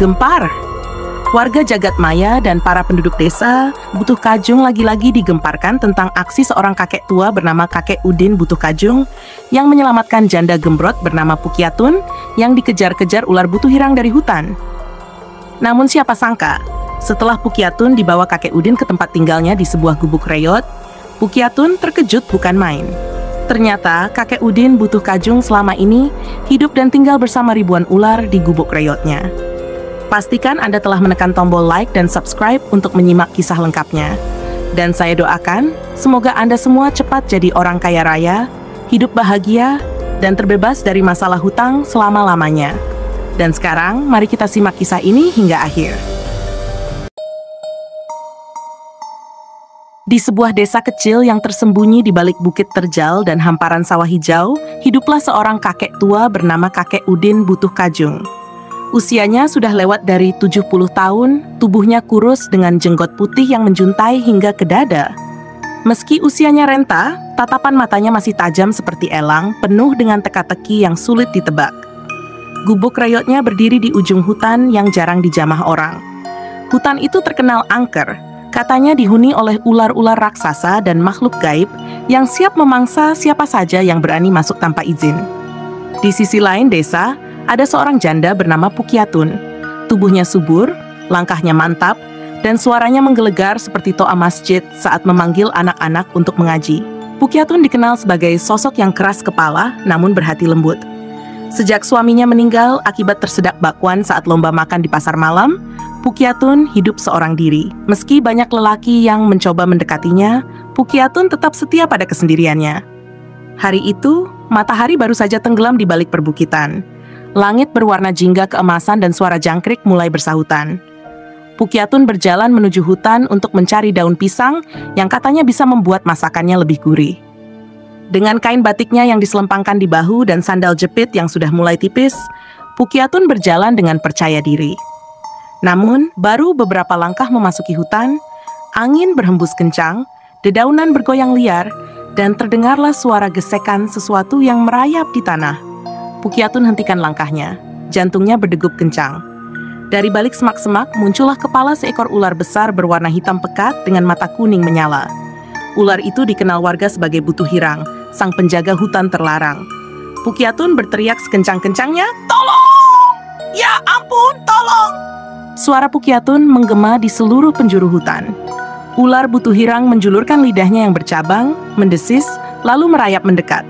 Gempar. Warga jagat maya dan para penduduk desa Butuh Kajung lagi-lagi digemparkan tentang aksi seorang kakek tua bernama Kakek Udin Butuh Kajung yang menyelamatkan janda gembrot bernama Pukyatun yang dikejar-kejar ular butuh hirang dari hutan. Namun siapa sangka, setelah Pukyatun dibawa Kakek Udin ke tempat tinggalnya di sebuah gubuk reyot, Pukyatun terkejut bukan main. Ternyata Kakek Udin Butuh Kajung selama ini hidup dan tinggal bersama ribuan ular di gubuk reyotnya. Pastikan Anda telah menekan tombol like dan subscribe untuk menyimak kisah lengkapnya. Dan saya doakan, semoga Anda semua cepat jadi orang kaya raya, hidup bahagia, dan terbebas dari masalah hutang selama-lamanya. Dan sekarang, mari kita simak kisah ini hingga akhir. Di sebuah desa kecil yang tersembunyi di balik bukit terjal dan hamparan sawah hijau, hiduplah seorang kakek tua bernama Kakek Udin Butuh Kajung. Usianya sudah lewat dari 70 tahun, tubuhnya kurus dengan jenggot putih yang menjuntai hingga ke dada. Meski usianya renta, tatapan matanya masih tajam seperti elang, penuh dengan teka-teki yang sulit ditebak. Gubuk reyotnya berdiri di ujung hutan yang jarang dijamah orang. Hutan itu terkenal angker, katanya dihuni oleh ular-ular raksasa dan makhluk gaib yang siap memangsa siapa saja yang berani masuk tanpa izin. Di sisi lain desa, ada seorang janda bernama Pukyatun. Tubuhnya subur, langkahnya mantap, dan suaranya menggelegar seperti toa masjid saat memanggil anak-anak untuk mengaji. Pukyatun dikenal sebagai sosok yang keras kepala namun berhati lembut. Sejak suaminya meninggal akibat tersedak bakwan saat lomba makan di pasar malam, Pukyatun hidup seorang diri. Meski banyak lelaki yang mencoba mendekatinya, Pukyatun tetap setia pada kesendiriannya. Hari itu, matahari baru saja tenggelam di balik perbukitan. Langit berwarna jingga keemasan dan suara jangkrik mulai bersahutan. Pukyatun berjalan menuju hutan untuk mencari daun pisang yang katanya bisa membuat masakannya lebih gurih. Dengan kain batiknya yang diselempangkan di bahu dan sandal jepit yang sudah mulai tipis, Pukyatun berjalan dengan percaya diri. Namun, baru beberapa langkah memasuki hutan, angin berhembus kencang, dedaunan bergoyang liar, dan terdengarlah suara gesekan sesuatu yang merayap di tanah. Pukyatun hentikan langkahnya, jantungnya berdegup kencang. Dari balik semak-semak muncullah kepala seekor ular besar berwarna hitam pekat dengan mata kuning menyala. Ular itu dikenal warga sebagai Butuh Hirang, sang penjaga hutan terlarang. Pukyatun berteriak sekencang-kencangnya, "Tolong! Ya ampun, tolong!" Suara Pukyatun menggema di seluruh penjuru hutan. Ular Butuh Hirang menjulurkan lidahnya yang bercabang, mendesis, lalu merayap mendekat.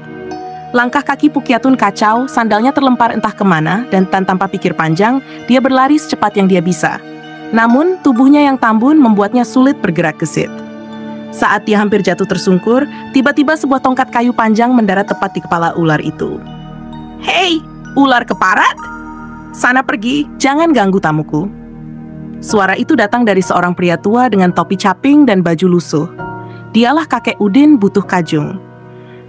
Langkah kaki Pukyatun kacau, sandalnya terlempar entah kemana, dan tanpa pikir panjang, dia berlari secepat yang dia bisa. Namun, tubuhnya yang tambun membuatnya sulit bergerak gesit. Saat dia hampir jatuh tersungkur, tiba-tiba sebuah tongkat kayu panjang mendarat tepat di kepala ular itu. "Hei, ular keparat! Sana pergi, jangan ganggu tamuku." Suara itu datang dari seorang pria tua dengan topi caping dan baju lusuh. Dialah Kakek Udin Butuh Kajung.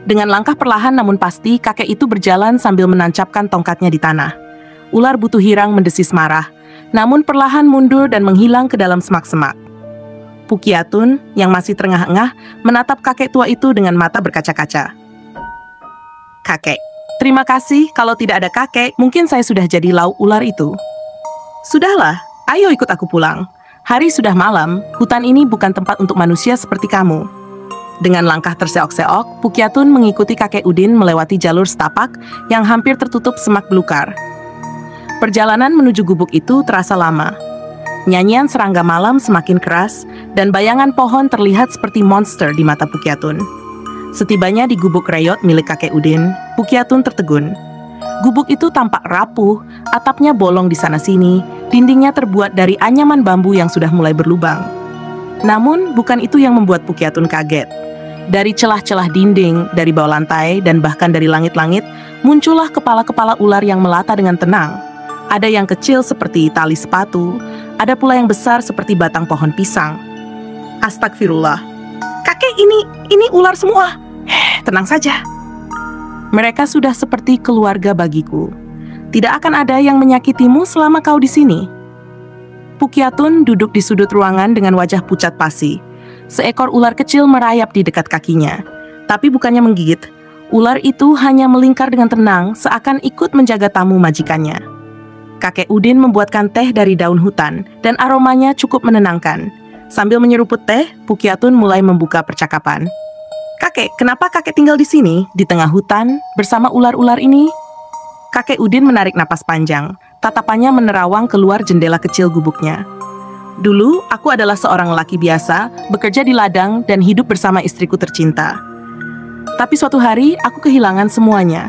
Dengan langkah perlahan namun pasti, kakek itu berjalan sambil menancapkan tongkatnya di tanah. Ular Butuh Hirang mendesis marah, namun perlahan mundur dan menghilang ke dalam semak-semak. Pukyatun, yang masih terengah-engah, menatap kakek tua itu dengan mata berkaca-kaca. "Kakek, terima kasih. Kalau tidak ada kakek, mungkin saya sudah jadi lauk ular itu." "Sudahlah, ayo ikut aku pulang. Hari sudah malam, hutan ini bukan tempat untuk manusia seperti kamu." Dengan langkah terseok-seok, Pukyatun mengikuti Kakek Udin melewati jalur setapak yang hampir tertutup semak belukar. Perjalanan menuju gubuk itu terasa lama. Nyanyian serangga malam semakin keras, dan bayangan pohon terlihat seperti monster di mata Pukyatun. Setibanya di gubuk reyot milik Kakek Udin, Pukyatun tertegun. Gubuk itu tampak rapuh, atapnya bolong di sana-sini, dindingnya terbuat dari anyaman bambu yang sudah mulai berlubang. Namun, bukan itu yang membuat Pukyatun kaget. Dari celah-celah dinding, dari bawah lantai, dan bahkan dari langit-langit, muncullah kepala-kepala ular yang melata dengan tenang. Ada yang kecil seperti tali sepatu, ada pula yang besar seperti batang pohon pisang. Astagfirullah. "Kakek, ini ular semua. Tenang saja. Mereka sudah seperti keluarga bagiku. Tidak akan ada yang menyakitimu selama kau di sini." Pukyatun duduk di sudut ruangan dengan wajah pucat pasi. Seekor ular kecil merayap di dekat kakinya. Tapi bukannya menggigit, ular itu hanya melingkar dengan tenang seakan ikut menjaga tamu majikannya. Kakek Udin membuatkan teh dari daun hutan, dan aromanya cukup menenangkan. Sambil menyeruput teh, Pukyatun mulai membuka percakapan. "Kakek, kenapa kakek tinggal di sini, di tengah hutan, bersama ular-ular ini?" Kakek Udin menarik napas panjang, tatapannya menerawang keluar jendela kecil gubuknya. "Dulu, aku adalah seorang lelaki biasa, bekerja di ladang dan hidup bersama istriku tercinta. Tapi suatu hari, aku kehilangan semuanya.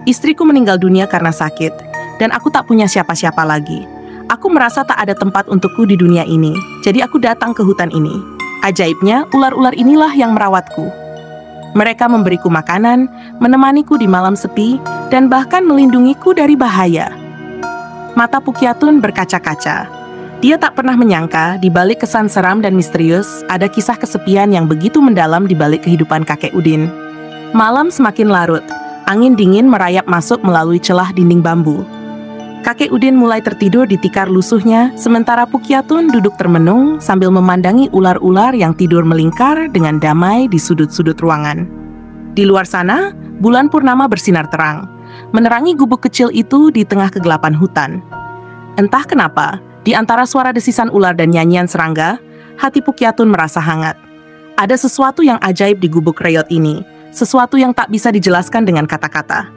Istriku meninggal dunia karena sakit, dan aku tak punya siapa-siapa lagi. Aku merasa tak ada tempat untukku di dunia ini, jadi aku datang ke hutan ini. Ajaibnya, ular-ular inilah yang merawatku. Mereka memberiku makanan, menemaniku di malam sepi, dan bahkan melindungiku dari bahaya." Mata Pukyatun berkaca-kaca. Dia tak pernah menyangka, di balik kesan seram dan misterius, ada kisah kesepian yang begitu mendalam di balik kehidupan kakek Udin. Malam semakin larut. Angin dingin merayap masuk melalui celah dinding bambu. Kakek Udin mulai tertidur di tikar lusuhnya, sementara Pukyatun duduk termenung sambil memandangi ular-ular yang tidur melingkar dengan damai di sudut-sudut ruangan. Di luar sana, bulan purnama bersinar terang, menerangi gubuk kecil itu di tengah kegelapan hutan. Entah kenapa, di antara suara desisan ular dan nyanyian serangga, hati Pukyatun merasa hangat. Ada sesuatu yang ajaib di gubuk reot ini, sesuatu yang tak bisa dijelaskan dengan kata-kata.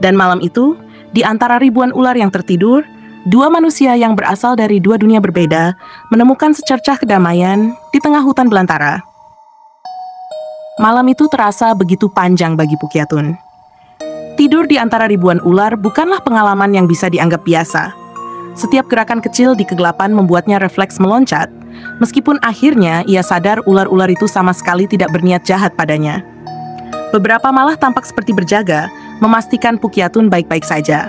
Dan malam itu, di antara ribuan ular yang tertidur, dua manusia yang berasal dari dua dunia berbeda menemukan secercah kedamaian di tengah hutan belantara. Malam itu terasa begitu panjang bagi Pukyatun. Tidur di antara ribuan ular bukanlah pengalaman yang bisa dianggap biasa. Setiap gerakan kecil di kegelapan membuatnya refleks meloncat, meskipun akhirnya ia sadar ular-ular itu sama sekali tidak berniat jahat padanya. Beberapa malah tampak seperti berjaga, memastikan Pukyatun baik-baik saja.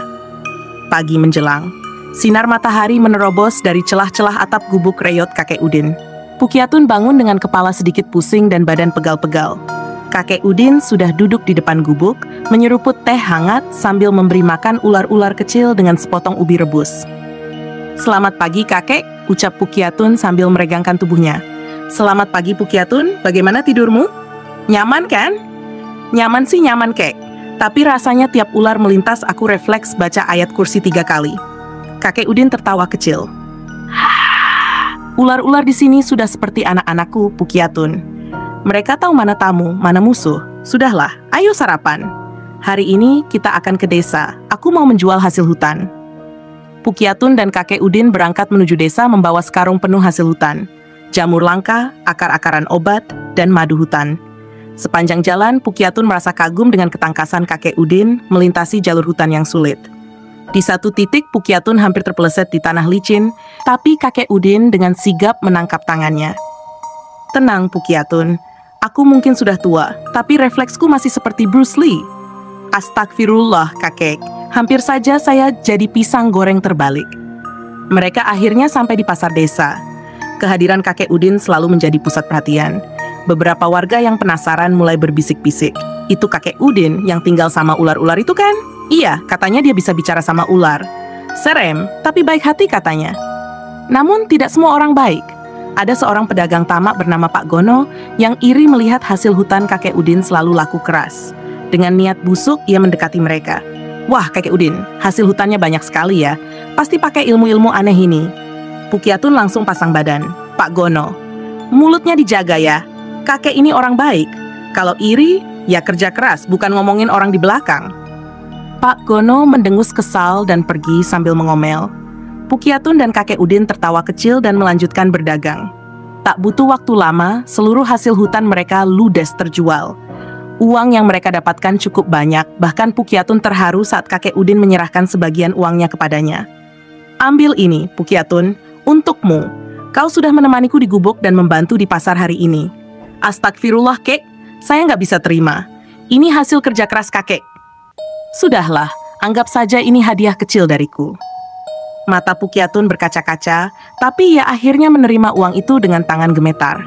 Pagi menjelang. Sinar matahari menerobos dari celah-celah atap gubuk reot kakek Udin. Pukyatun bangun dengan kepala sedikit pusing dan badan pegal-pegal. Kakek Udin sudah duduk di depan gubuk, menyeruput teh hangat sambil memberi makan ular-ular kecil dengan sepotong ubi rebus. "Selamat pagi, kakek," ucap Pukyatun sambil meregangkan tubuhnya. "Selamat pagi, Pukyatun. Bagaimana tidurmu? Nyaman, kan?" "Nyaman sih nyaman, kek. Tapi rasanya tiap ular melintas aku refleks baca ayat kursi 3 kali." Kakek Udin tertawa kecil. "Ular-ular di sini sudah seperti anak-anakku, Pukyatun. Mereka tahu mana tamu, mana musuh. Sudahlah, ayo sarapan. Hari ini kita akan ke desa. Aku mau menjual hasil hutan." Pukyatun dan kakek Udin berangkat menuju desa membawa sekarung penuh hasil hutan. Jamur langka, akar-akaran obat, dan madu hutan. Sepanjang jalan, Pukyatun merasa kagum dengan ketangkasan kakek Udin melintasi jalur hutan yang sulit. Di satu titik, Pukyatun hampir terpeleset di tanah licin, tapi kakek Udin dengan sigap menangkap tangannya. "Tenang, Pukyatun. Aku mungkin sudah tua, tapi refleksku masih seperti Bruce Lee." "Astagfirullah, kakek. Hampir saja saya jadi pisang goreng terbalik." Mereka akhirnya sampai di pasar desa. Kehadiran kakek Udin selalu menjadi pusat perhatian. Beberapa warga yang penasaran mulai berbisik-bisik. "Itu kakek Udin yang tinggal sama ular-ular itu kan?" "Iya, katanya dia bisa bicara sama ular. Serem, tapi baik hati katanya." Namun tidak semua orang baik. Ada seorang pedagang tamak bernama Pak Gono yang iri melihat hasil hutan kakek Udin selalu laku keras. Dengan niat busuk, ia mendekati mereka. "Wah, kakek Udin, hasil hutannya banyak sekali ya. Pasti pakai ilmu-ilmu aneh ini." Pukyatun langsung pasang badan. "Pak Gono, mulutnya dijaga ya. Kakek ini orang baik. Kalau iri, ya kerja keras, bukan ngomongin orang di belakang." Pak Gono mendengus kesal dan pergi sambil mengomel. Pukyatun dan kakek Udin tertawa kecil dan melanjutkan berdagang. Tak butuh waktu lama, seluruh hasil hutan mereka ludes terjual. Uang yang mereka dapatkan cukup banyak, bahkan Pukyatun terharu saat kakek Udin menyerahkan sebagian uangnya kepadanya. "Ambil ini, Pukyatun, untukmu. Kau sudah menemaniku di gubuk dan membantu di pasar hari ini." "Astagfirullah, kek. Saya nggak bisa terima. Ini hasil kerja keras kakek." "Sudahlah, anggap saja ini hadiah kecil dariku." Mata Pukyatun berkaca-kaca, tapi ia akhirnya menerima uang itu dengan tangan gemetar.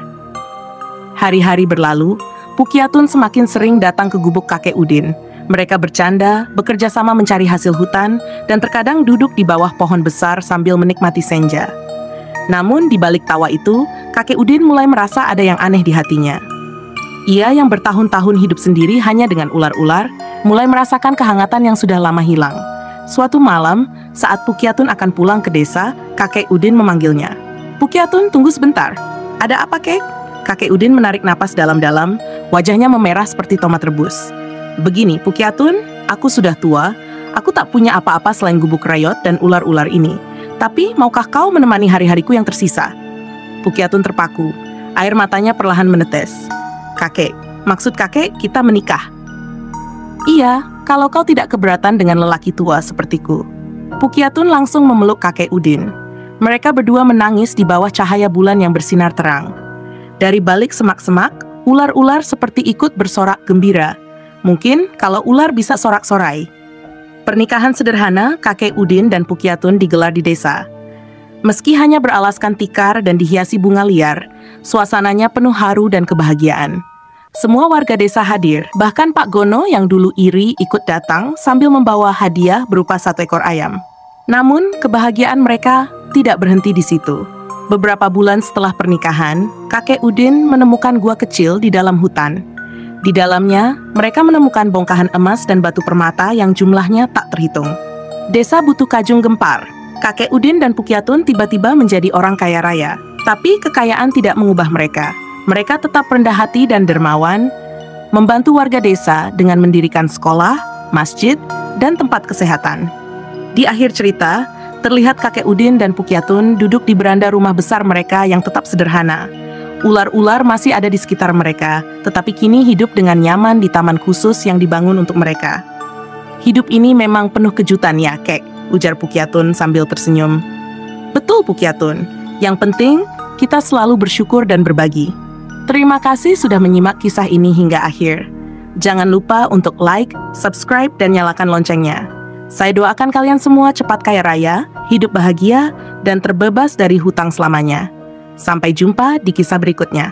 Hari-hari berlalu, Pukyatun semakin sering datang ke gubuk kakek Udin. Mereka bercanda, bekerja sama mencari hasil hutan, dan terkadang duduk di bawah pohon besar sambil menikmati senja. Namun di balik tawa itu, kakek Udin mulai merasa ada yang aneh di hatinya. Ia yang bertahun-tahun hidup sendiri hanya dengan ular-ular, mulai merasakan kehangatan yang sudah lama hilang. Suatu malam, Saat Pukyatun akan pulang ke desa, kakek Udin memanggilnya. "Pukyatun, tunggu sebentar." "Ada apa, Kek?" Kakek Udin menarik napas dalam-dalam, wajahnya memerah seperti tomat rebus. "Begini, Pukyatun, aku sudah tua, aku tak punya apa-apa selain gubuk rayot dan ular-ular ini. Tapi, maukah kau menemani hari-hariku yang tersisa?" Pukyatun terpaku, air matanya perlahan menetes. "Kakek, maksud kakek kita menikah?" "Iya, kalau kau tidak keberatan dengan lelaki tua sepertiku." Pukyatun langsung memeluk kakek Udin. Mereka berdua menangis di bawah cahaya bulan yang bersinar terang. Dari balik semak-semak, ular-ular seperti ikut bersorak gembira. Mungkin kalau ular bisa sorak-sorai. Pernikahan sederhana kakek Udin dan Pukyatun digelar di desa. Meski hanya beralaskan tikar dan dihiasi bunga liar, suasananya penuh haru dan kebahagiaan. Semua warga desa hadir, bahkan Pak Gono yang dulu iri ikut datang sambil membawa hadiah berupa 1 ekor ayam. Namun, kebahagiaan mereka tidak berhenti di situ. Beberapa bulan setelah pernikahan, kakek Udin menemukan gua kecil di dalam hutan. Di dalamnya, mereka menemukan bongkahan emas dan batu permata yang jumlahnya tak terhitung. Desa Butuh Kajung gempar. Kakek Udin dan Pukyatun tiba-tiba menjadi orang kaya raya. Tapi kekayaan tidak mengubah mereka. Mereka tetap rendah hati dan dermawan, membantu warga desa dengan mendirikan sekolah, masjid, dan tempat kesehatan. Di akhir cerita, terlihat kakek Udin dan Pukyatun duduk di beranda rumah besar mereka yang tetap sederhana. Ular-ular masih ada di sekitar mereka, tetapi kini hidup dengan nyaman di taman khusus yang dibangun untuk mereka. "Hidup ini memang penuh kejutan ya, Kek," ujar Pukyatun sambil tersenyum. "Betul, Pukyatun. Yang penting, kita selalu bersyukur dan berbagi." Terima kasih sudah menyimak kisah ini hingga akhir. Jangan lupa untuk like, subscribe, dan nyalakan loncengnya. Saya doakan kalian semua cepat kaya raya, hidup bahagia, dan terbebas dari hutang selamanya. Sampai jumpa di kisah berikutnya.